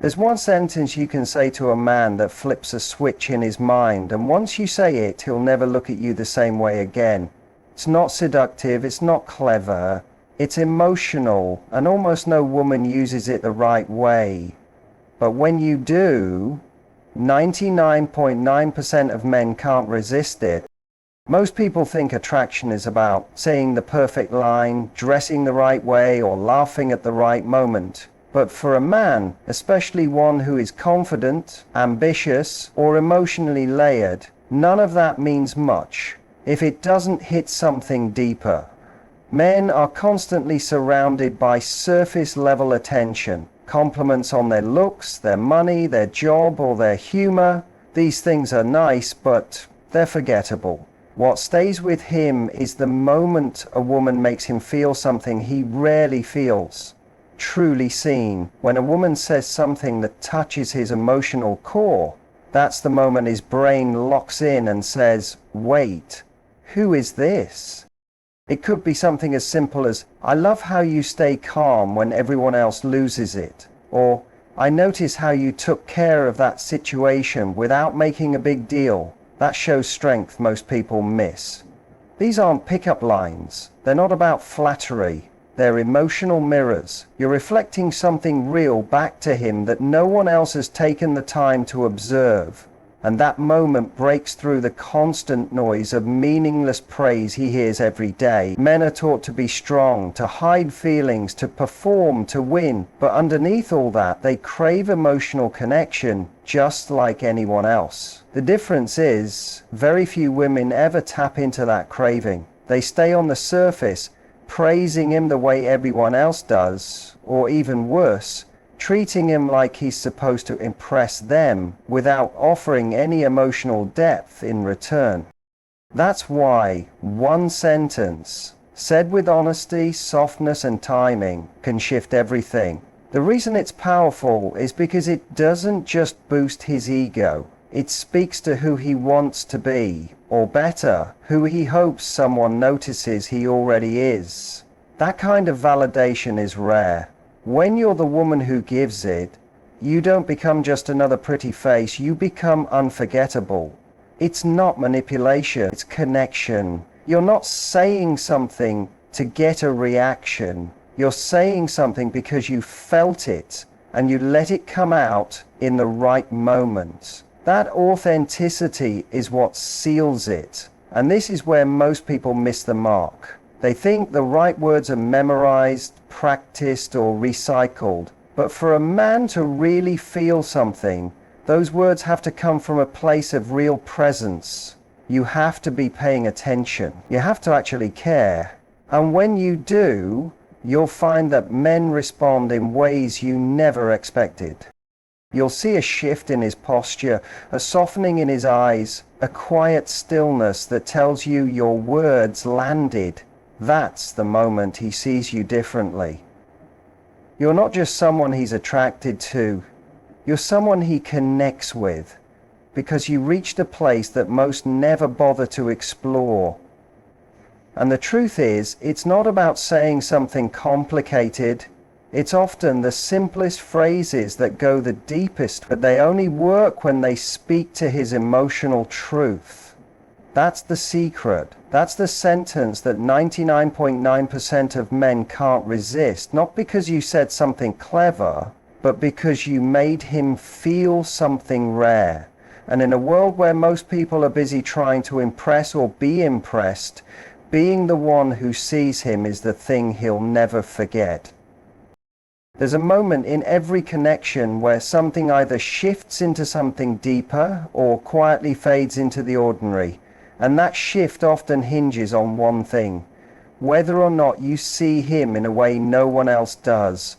There's one sentence you can say to a man that flips a switch in his mind, and once you say it, he'll never look at you the same way again. It's not seductive, it's not clever, it's emotional, and almost no woman uses it the right way. But when you do, 99.9% of men can't resist it. Most people think attraction is about saying the perfect line, dressing the right way, or laughing at the right moment. But for a man, especially one who is confident, ambitious, or emotionally layered, none of that means much if it doesn't hit something deeper. Men are constantly surrounded by surface-level attention, compliments on their looks, their money, their job, or their humor. These things are nice, but they're forgettable. What stays with him is the moment a woman makes him feel something he rarely feels. Truly seen. When a woman says something that touches his emotional core, that's the moment his brain locks in and says, "Wait, who is this?" It could be something as simple as, "I love how you stay calm when everyone else loses it," or "I notice how you took care of that situation without making a big deal. That shows strength most people miss." These aren't pickup lines. They're not about flattery. They're emotional mirrors. You're reflecting something real back to him that no one else has taken the time to observe. And that moment breaks through the constant noise of meaningless praise he hears every day. Men are taught to be strong, to hide feelings, to perform, to win. But underneath all that, they crave emotional connection, just like anyone else. The difference is, very few women ever tap into that craving. They stay on the surface, praising him the way everyone else does, or even worse, treating him like he's supposed to impress them without offering any emotional depth in return. That's why one sentence, said with honesty, softness, and timing, can shift everything. The reason it's powerful is because it doesn't just boost his ego. It speaks to who he wants to be, or better, who he hopes someone notices he already is. That kind of validation is rare. When you're the woman who gives it, you don't become just another pretty face, you become unforgettable. It's not manipulation, it's connection. You're not saying something to get a reaction. You're saying something because you felt it, and you let it come out in the right moment. That authenticity is what seals it. And this is where most people miss the mark. They think the right words are memorized, practiced, or recycled. But for a man to really feel something, those words have to come from a place of real presence. You have to be paying attention. You have to actually care. And when you do, you'll find that men respond in ways you never expected. You'll see a shift in his posture, a softening in his eyes, a quiet stillness that tells you your words landed. That's the moment he sees you differently. You're not just someone he's attracted to, you're someone he connects with, because you reached a place that most never bother to explore. And the truth is, it's not about saying something complicated. It's often the simplest phrases that go the deepest, but they only work when they speak to his emotional truth. That's the secret. That's the sentence that 99.9% of men can't resist, not because you said something clever, but because you made him feel something rare. And in a world where most people are busy trying to impress or be impressed, being the one who sees him is the thing he'll never forget. There's a moment in every connection where something either shifts into something deeper or quietly fades into the ordinary. And that shift often hinges on one thing: whether or not you see him in a way no one else does.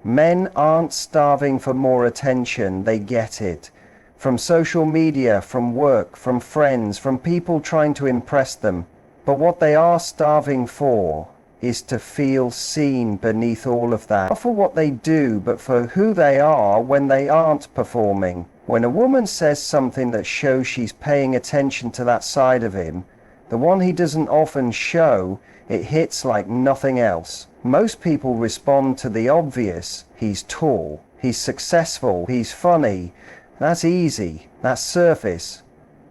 Men aren't starving for more attention, they get it. From social media, from work, from friends, from people trying to impress them. But what they are starving for is to feel seen beneath all of that. Not for what they do, but for who they are when they aren't performing. When a woman says something that shows she's paying attention to that side of him, the one he doesn't often show, it hits like nothing else. Most people respond to the obvious. He's tall, he's successful, he's funny. That's easy, that's surface.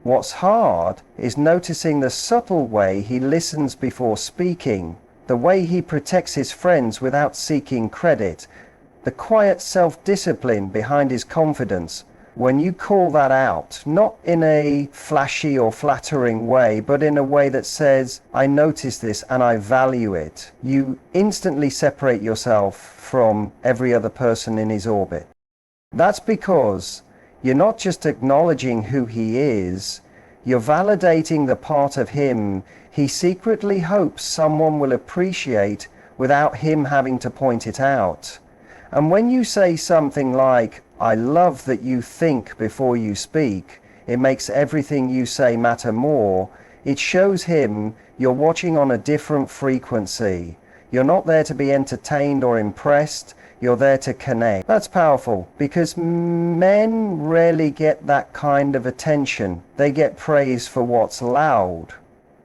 What's hard is noticing the subtle way he listens before speaking, the way he protects his friends without seeking credit, the quiet self-discipline behind his confidence. When you call that out, not in a flashy or flattering way, but in a way that says, I notice this and I value it, you instantly separate yourself from every other person in his orbit. That's because you're not just acknowledging who he is, you're validating the part of him he secretly hopes someone will appreciate without him having to point it out. And when you say something like, I love that you think before you speak, it makes everything you say matter more, it shows him you're watching on a different frequency. You're not there to be entertained or impressed, you're there to connect. That's powerful, because men rarely get that kind of attention. They get praise for what's loud.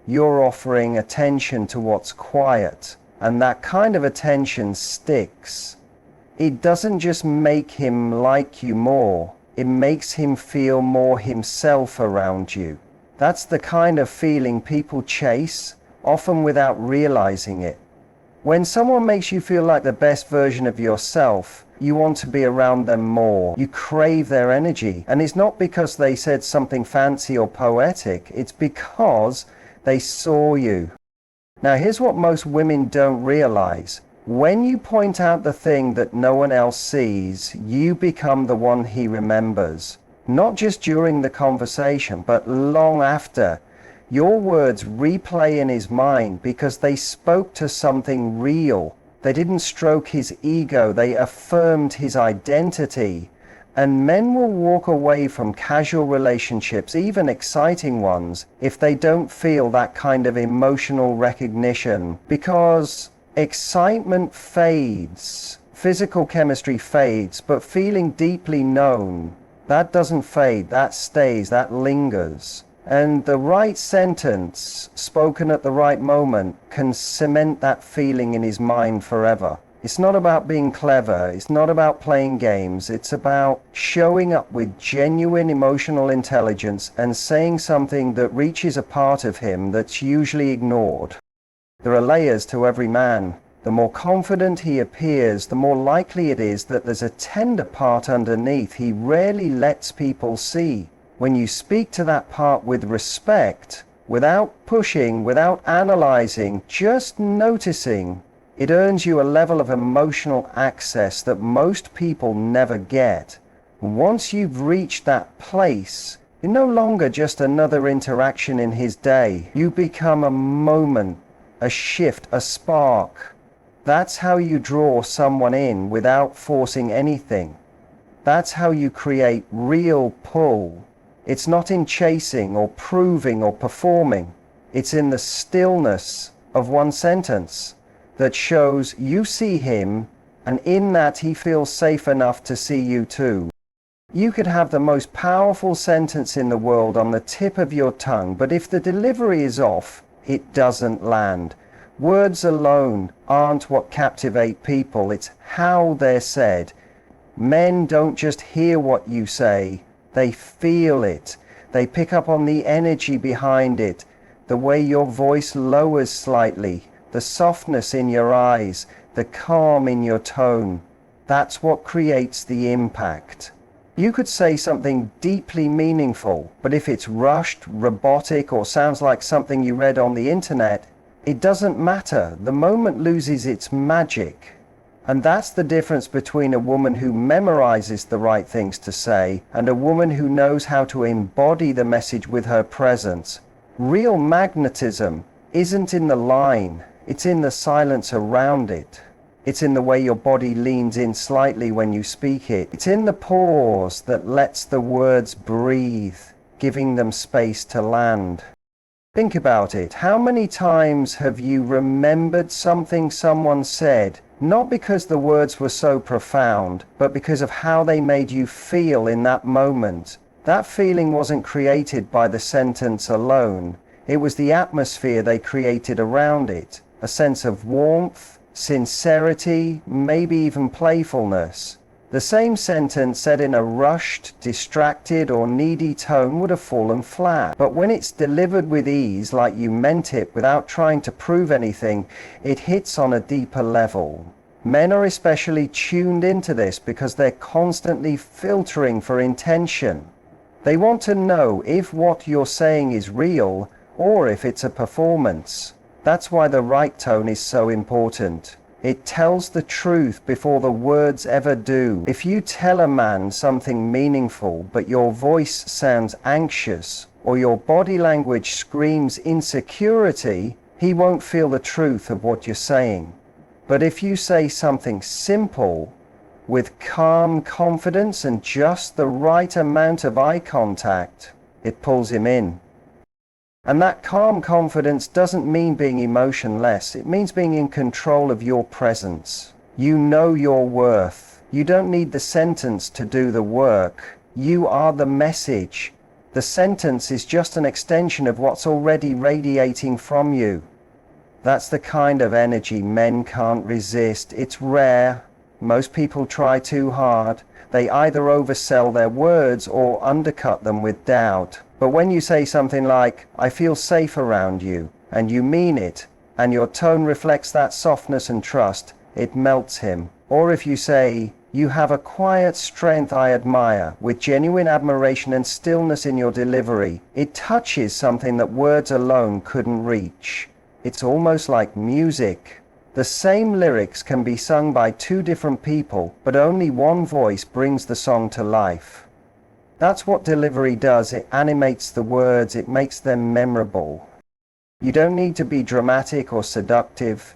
You're offering attention to what's quiet, and that kind of attention sticks. It doesn't just make him like you more, it makes him feel more himself around you. That's the kind of feeling people chase, often without realizing it. When someone makes you feel like the best version of yourself, you want to be around them more. You crave their energy. And it's not because they said something fancy or poetic, it's because they saw you. Now here's what most women don't realize. When you point out the thing that no one else sees, you become the one he remembers. Not just during the conversation, but long after. Your words replay in his mind because they spoke to something real. They didn't stroke his ego, they affirmed his identity. And men will walk away from casual relationships, even exciting ones, if they don't feel that kind of emotional recognition. Because excitement fades, physical chemistry fades, but feeling deeply known, that doesn't fade, that stays, that lingers. And the right sentence, spoken at the right moment, can cement that feeling in his mind forever. It's not about being clever, it's not about playing games, it's about showing up with genuine emotional intelligence and saying something that reaches a part of him that's usually ignored. There are layers to every man. The more confident he appears, the more likely it is that there's a tender part underneath he rarely lets people see. When you speak to that part with respect, without pushing, without analyzing, just noticing, it earns you a level of emotional access that most people never get. Once you've reached that place, you're no longer just another interaction in his day. You become a moment, a shift, a spark. That's how you draw someone in without forcing anything. That's how you create real pull. It's not in chasing or proving or performing. It's in the stillness of one sentence that shows you see him, and in that he feels safe enough to see you too. You could have the most powerful sentence in the world on the tip of your tongue, but if the delivery is off, it doesn't land. Words alone aren't what captivate people, it's how they're said. Men don't just hear what you say, they feel it. They pick up on the energy behind it, the way your voice lowers slightly, the softness in your eyes, the calm in your tone. That's what creates the impact. You could say something deeply meaningful, but if it's rushed, robotic, or sounds like something you read on the internet, it doesn't matter. The moment loses its magic. And that's the difference between a woman who memorizes the right things to say and a woman who knows how to embody the message with her presence. Real magnetism isn't in the line, it's in the silence around it. It's in the way your body leans in slightly when you speak it. It's in the pause that lets the words breathe, giving them space to land. Think about it. How many times have you remembered something someone said, not because the words were so profound, but because of how they made you feel in that moment? That feeling wasn't created by the sentence alone. It was the atmosphere they created around it. A sense of warmth, sincerity, maybe even playfulness. The same sentence said in a rushed, distracted, or needy tone would have fallen flat. But when it's delivered with ease, like you meant it without trying to prove anything, it hits on a deeper level. Men are especially tuned into this because they're constantly filtering for intention. They want to know if what you're saying is real or if it's a performance. That's why the right tone is so important. It tells the truth before the words ever do. If you tell a man something meaningful, but your voice sounds anxious, or your body language screams insecurity, he won't feel the truth of what you're saying. But if you say something simple, with calm confidence and just the right amount of eye contact, it pulls him in. And that calm confidence doesn't mean being emotionless. It means being in control of your presence. You know your worth. You don't need the sentence to do the work. You are the message. The sentence is just an extension of what's already radiating from you. That's the kind of energy men can't resist. It's rare. Most people try too hard. They either oversell their words or undercut them with doubt. But when you say something like, "I feel safe around you," and you mean it, and your tone reflects that softness and trust, it melts him. Or if you say, "You have a quiet strength I admire," with genuine admiration and stillness in your delivery, it touches something that words alone couldn't reach. It's almost like music. The same lyrics can be sung by two different people, but only one voice brings the song to life. That's what delivery does. It animates the words, it makes them memorable. You don't need to be dramatic or seductive.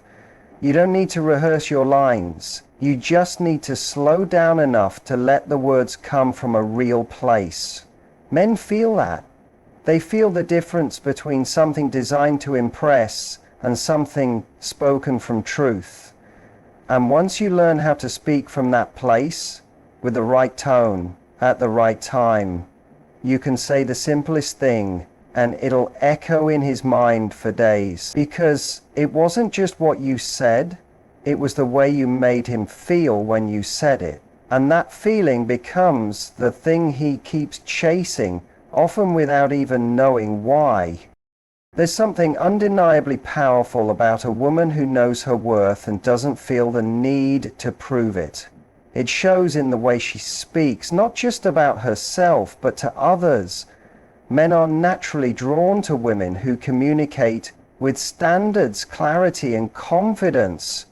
You don't need to rehearse your lines. You just need to slow down enough to let the words come from a real place. Men feel that. They feel the difference between something designed to impress and something spoken from truth. And once you learn how to speak from that place, with the right tone, at the right time, you can say the simplest thing and it'll echo in his mind for days. Because it wasn't just what you said, it was the way you made him feel when you said it. And that feeling becomes the thing he keeps chasing, often without even knowing why. There's something undeniably powerful about a woman who knows her worth and doesn't feel the need to prove it. It shows in the way she speaks, not just about herself, but to others. Men are naturally drawn to women who communicate with standards, clarity, and confidence.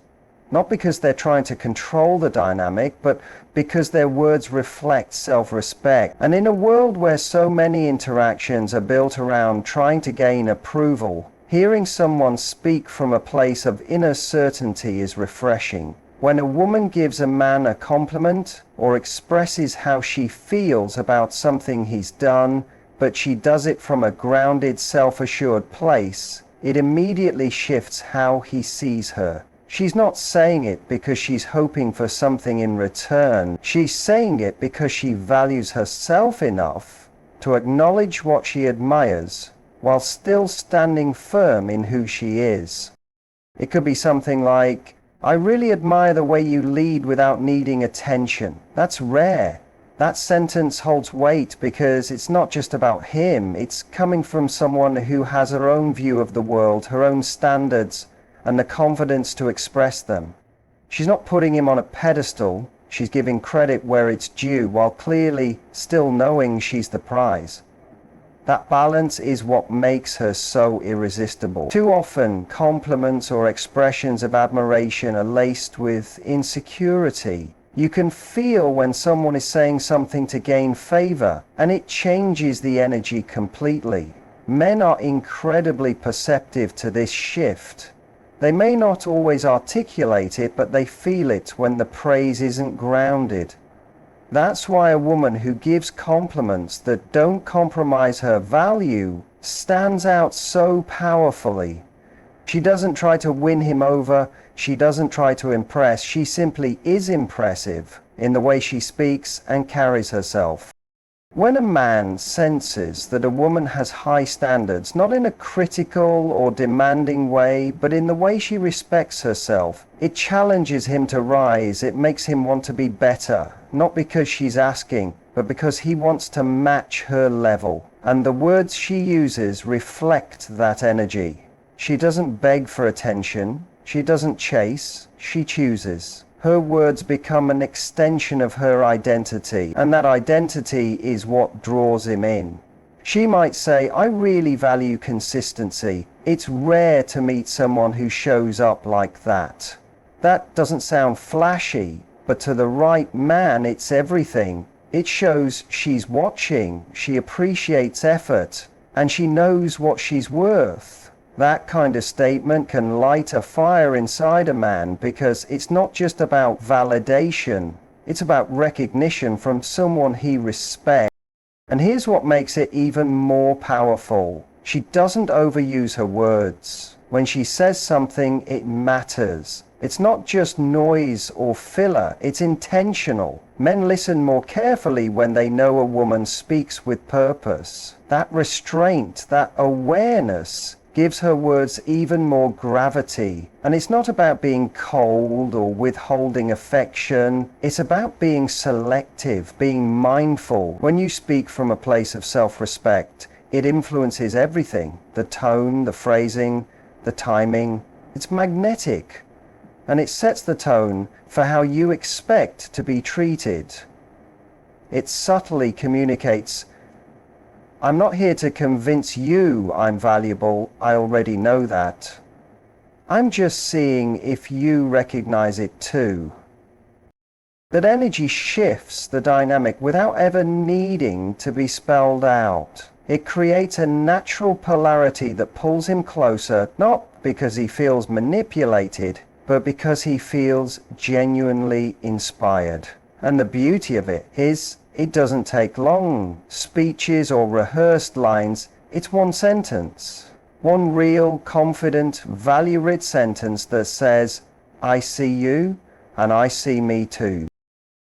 Not because they're trying to control the dynamic, but because their words reflect self-respect. And in a world where so many interactions are built around trying to gain approval, hearing someone speak from a place of inner certainty is refreshing. When a woman gives a man a compliment or expresses how she feels about something he's done, but she does it from a grounded, self-assured place, it immediately shifts how he sees her. She's not saying it because she's hoping for something in return. She's saying it because she values herself enough to acknowledge what she admires while still standing firm in who she is. It could be something like, "I really admire the way you lead without needing attention." That's rare. That sentence holds weight because it's not just about him. It's coming from someone who has her own view of the world, her own standards, and the confidence to express them. She's not putting him on a pedestal. She's giving credit where it's due while clearly still knowing she's the prize. That balance is what makes her so irresistible. Too often, compliments or expressions of admiration are laced with insecurity. You can feel when someone is saying something to gain favor, and it changes the energy completely. Men are incredibly perceptive to this shift. They may not always articulate it, but they feel it when the praise isn't grounded. That's why a woman who gives compliments that don't compromise her value stands out so powerfully. She doesn't try to win him over, she doesn't try to impress, she simply is impressive in the way she speaks and carries herself. When a man senses that a woman has high standards, not in a critical or demanding way, but in the way she respects herself, it challenges him to rise. It makes him want to be better, not because she's asking, but because he wants to match her level. And the words she uses reflect that energy. She doesn't beg for attention. She doesn't chase. She chooses. Her words become an extension of her identity, and that identity is what draws him in. She might say, I really value consistency. It's rare to meet someone who shows up like that. That doesn't sound flashy, but to the right man, it's everything. It shows she's watching, she appreciates effort, and she knows what she's worth. That kind of statement can light a fire inside a man, because it's not just about validation, it's about recognition from someone he respects. And here's what makes it even more powerful. She doesn't overuse her words. When she says something, it matters. It's not just noise or filler, it's intentional. Men listen more carefully when they know a woman speaks with purpose. That restraint, that awareness, gives her words even more gravity. And it's not about being cold or withholding affection. It's about being selective, being mindful. When you speak from a place of self-respect, it influences everything. The tone, the phrasing, the timing. It's magnetic. And it sets the tone for how you expect to be treated. It subtly communicates, I'm not here to convince you I'm valuable, I already know that. I'm just seeing if you recognize it too. That energy shifts the dynamic without ever needing to be spelled out. It creates a natural polarity that pulls him closer, not because he feels manipulated, but because he feels genuinely inspired. And the beauty of it is, it doesn't take long speeches or rehearsed lines. It's one sentence. One real, confident, value-rich sentence that says, I see you and I see me too.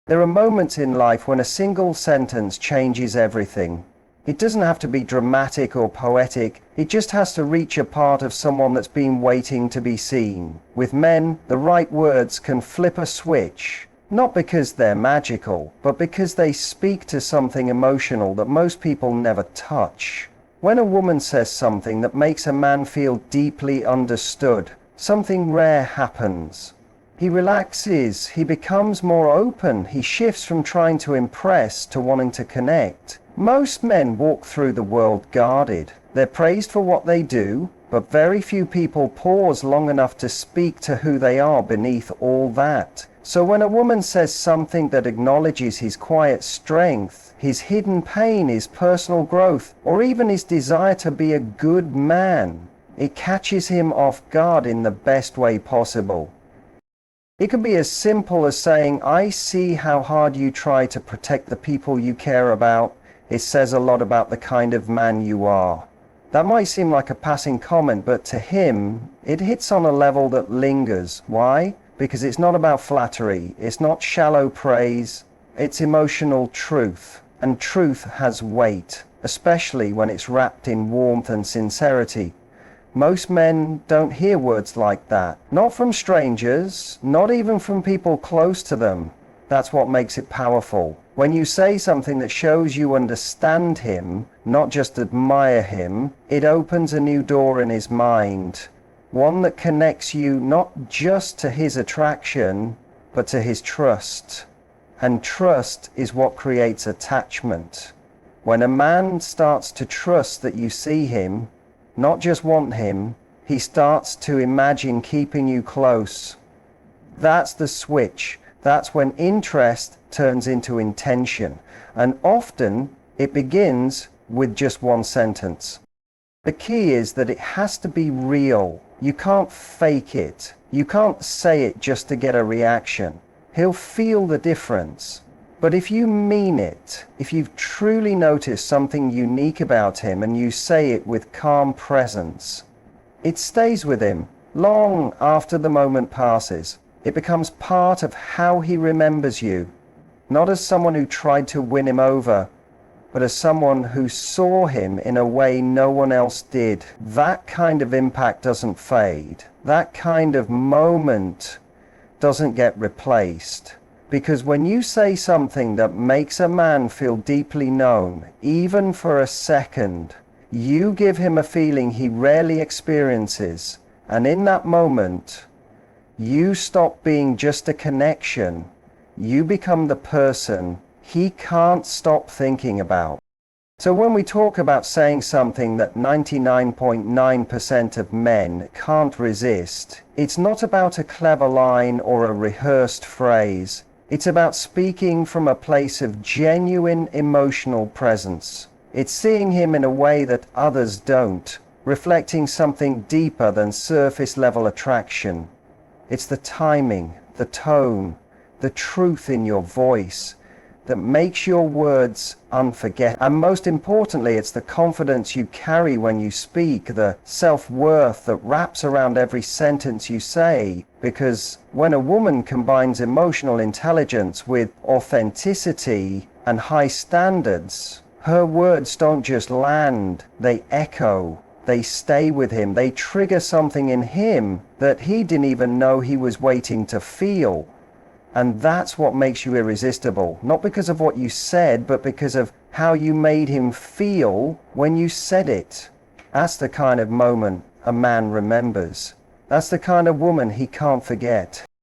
There are moments in life when a single sentence changes everything. It doesn't have to be dramatic or poetic. It just has to reach a part of someone that's been waiting to be seen. With men, the right words can flip a switch. Not because they're magical, but because they speak to something emotional that most people never touch. When a woman says something that makes a man feel deeply understood, something rare happens. He relaxes, he becomes more open, he shifts from trying to impress to wanting to connect. Most men walk through the world guarded. They're praised for what they do, but very few people pause long enough to speak to who they are beneath all that. So when a woman says something that acknowledges his quiet strength, his hidden pain, his personal growth, or even his desire to be a good man, it catches him off guard in the best way possible. It could be as simple as saying, I see how hard you try to protect the people you care about. It says a lot about the kind of man you are. That might seem like a passing comment, but to him, it hits on a level that lingers. Why? Because it's not about flattery, it's not shallow praise, it's emotional truth. And truth has weight, especially when it's wrapped in warmth and sincerity. Most men don't hear words like that. Not from strangers, not even from people close to them. That's what makes it powerful. When you say something that shows you understand him, not just admire him, it opens a new door in his mind. One that connects you not just to his attraction, but to his trust. And trust is what creates attachment. When a man starts to trust that you see him, not just want him, he starts to imagine keeping you close. That's the switch. That's when interest turns into intention. And often it begins with just one sentence. The key is that it has to be real. You can't fake it. You can't say it just to get a reaction. He'll feel the difference. But if you mean it, if you've truly noticed something unique about him and you say it with calm presence, it stays with him long after the moment passes. It becomes part of how he remembers you, not as someone who tried to win him over, but as someone who saw him in a way no one else did. That kind of impact doesn't fade. That kind of moment doesn't get replaced. Because when you say something that makes a man feel deeply known, even for a second, you give him a feeling he rarely experiences. And in that moment, you stop being just a connection. You become the person he can't stop thinking about. So when we talk about saying something that 99.9% of men can't resist, it's not about a clever line or a rehearsed phrase. It's about speaking from a place of genuine emotional presence. It's seeing him in a way that others don't, reflecting something deeper than surface level attraction. It's the timing, the tone, the truth in your voice that makes your words unforgettable. And most importantly, it's the confidence you carry when you speak, the self-worth that wraps around every sentence you say. Because when a woman combines emotional intelligence with authenticity and high standards, her words don't just land, they echo. They stay with him. They trigger something in him that he didn't even know he was waiting to feel. And that's what makes you irresistible. Not because of what you said, but because of how you made him feel when you said it. That's the kind of moment a man remembers. That's the kind of woman he can't forget.